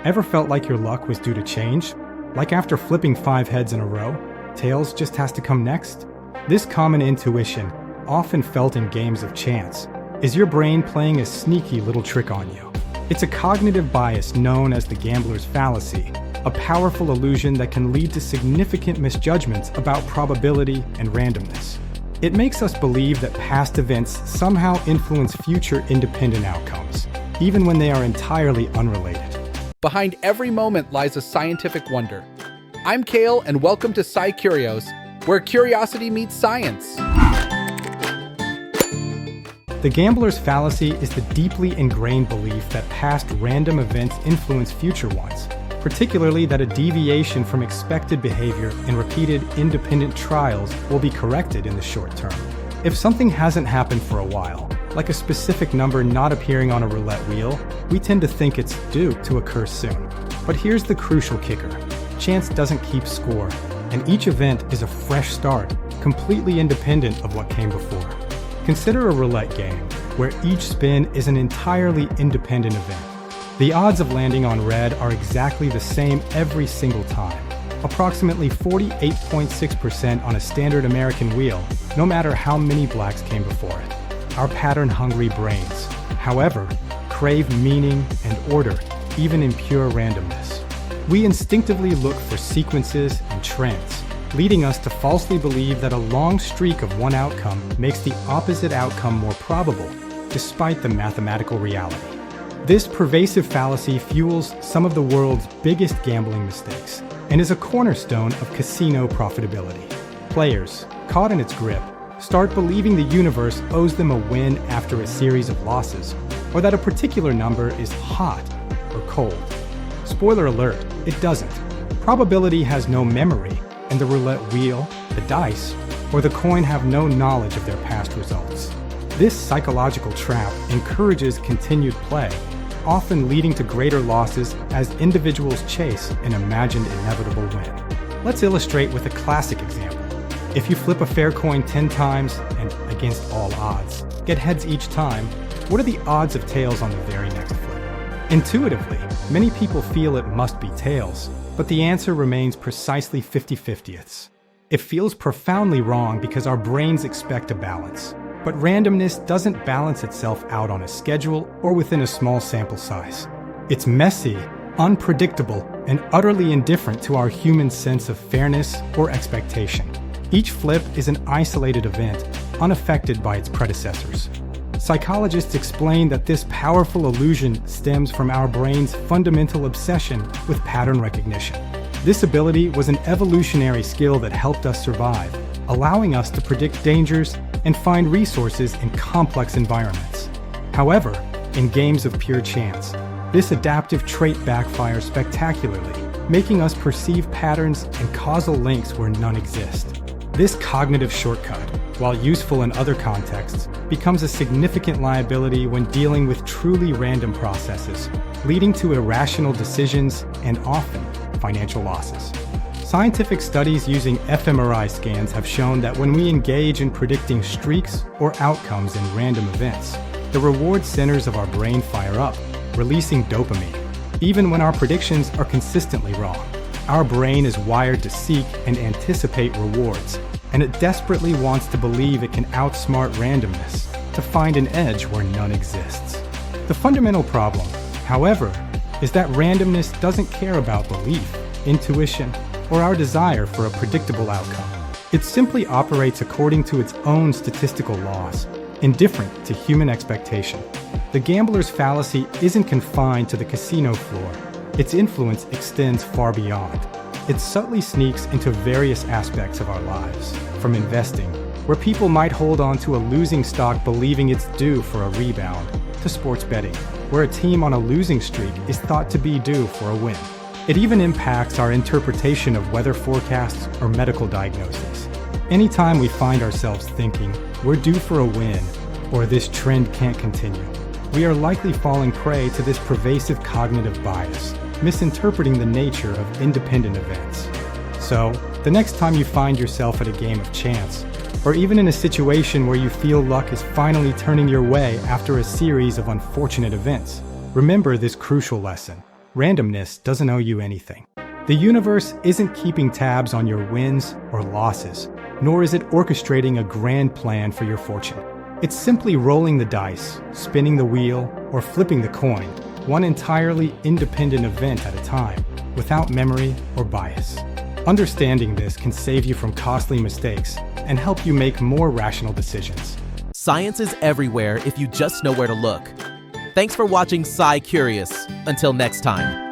Ever felt like your luck was due to change? Like after flipping 5 heads in a row, tails just has to come next? This common intuition, often felt in games of chance, is your brain playing a sneaky little trick on you. It's a cognitive bias known as the gambler's fallacy, a powerful illusion that can lead to significant misjudgments about probability and randomness. It makes us believe that past events somehow influence future independent outcomes, even when they are entirely unrelated. Behind every moment lies a scientific wonder. I'm Kale, and welcome to Curios, where curiosity meets science. The gambler's fallacy is the deeply ingrained belief that past random events influence future ones, particularly that a deviation from expected behavior in repeated independent trials will be corrected in the short term. If something hasn't happened for a while, like a specific number not appearing on a roulette wheel, we tend to think it's due to occur soon. But here's the crucial kicker. Chance doesn't keep score, and each event is a fresh start, completely independent of what came before. Consider a roulette game, where each spin is an entirely independent event. The odds of landing on red are exactly the same every single time, approximately 48.6% on a standard American wheel, no matter how many blacks came before it. Our pattern-hungry brains, however, crave meaning and order, even in pure randomness. We instinctively look for sequences and trends, leading us to falsely believe that a long streak of one outcome makes the opposite outcome more probable, despite the mathematical reality. This pervasive fallacy fuels some of the world's biggest gambling mistakes and is a cornerstone of casino profitability. Players, caught in its grip, start believing the universe owes them a win after a series of losses, or that a particular number is hot or cold. Spoiler alert, it doesn't. Probability has no memory, and the roulette wheel, the dice, or the coin have no knowledge of their past results. This psychological trap encourages continued play, often leading to greater losses as individuals chase an imagined inevitable win. Let's illustrate with a classic example. If you flip a fair coin 10 times and, against all odds, get heads each time, what are the odds of tails on the very next flip? Intuitively, many people feel it must be tails, but the answer remains precisely 50/50ths. It feels profoundly wrong because our brains expect a balance. But randomness doesn't balance itself out on a schedule or within a small sample size. It's messy, unpredictable, and utterly indifferent to our human sense of fairness or expectation. Each flip is an isolated event, unaffected by its predecessors. Psychologists explain that this powerful illusion stems from our brain's fundamental obsession with pattern recognition. This ability was an evolutionary skill that helped us survive, allowing us to predict dangers and find resources in complex environments. However, in games of pure chance, this adaptive trait backfires spectacularly, making us perceive patterns and causal links where none exist. This cognitive shortcut, while useful in other contexts, becomes a significant liability when dealing with truly random processes, leading to irrational decisions and often financial losses. Scientific studies using fMRI scans have shown that when we engage in predicting streaks or outcomes in random events, the reward centers of our brain fire up, releasing dopamine, even when our predictions are consistently wrong. Our brain is wired to seek and anticipate rewards, and it desperately wants to believe it can outsmart randomness to find an edge where none exists. The fundamental problem, however, is that randomness doesn't care about belief, intuition, or our desire for a predictable outcome. It simply operates according to its own statistical laws, indifferent to human expectation. The gambler's fallacy isn't confined to the casino floor. Its influence extends far beyond. It subtly sneaks into various aspects of our lives, from investing, where people might hold on to a losing stock believing it's due for a rebound, to sports betting, where a team on a losing streak is thought to be due for a win. It even impacts our interpretation of weather forecasts or medical diagnoses. Anytime we find ourselves thinking, we're due for a win, or this trend can't continue, we are likely falling prey to this pervasive cognitive bias, misinterpreting the nature of independent events. So, the next time you find yourself at a game of chance, or even in a situation where you feel luck is finally turning your way after a series of unfortunate events, remember this crucial lesson. Randomness doesn't owe you anything. The universe isn't keeping tabs on your wins or losses, nor is it orchestrating a grand plan for your fortune. It's simply rolling the dice, spinning the wheel, or flipping the coin, one entirely independent event at a time, without memory or bias. Understanding this can save you from costly mistakes and help you make more rational decisions. Science is everywhere if you just know where to look. Thanks for watching Sci Curious. Until next time.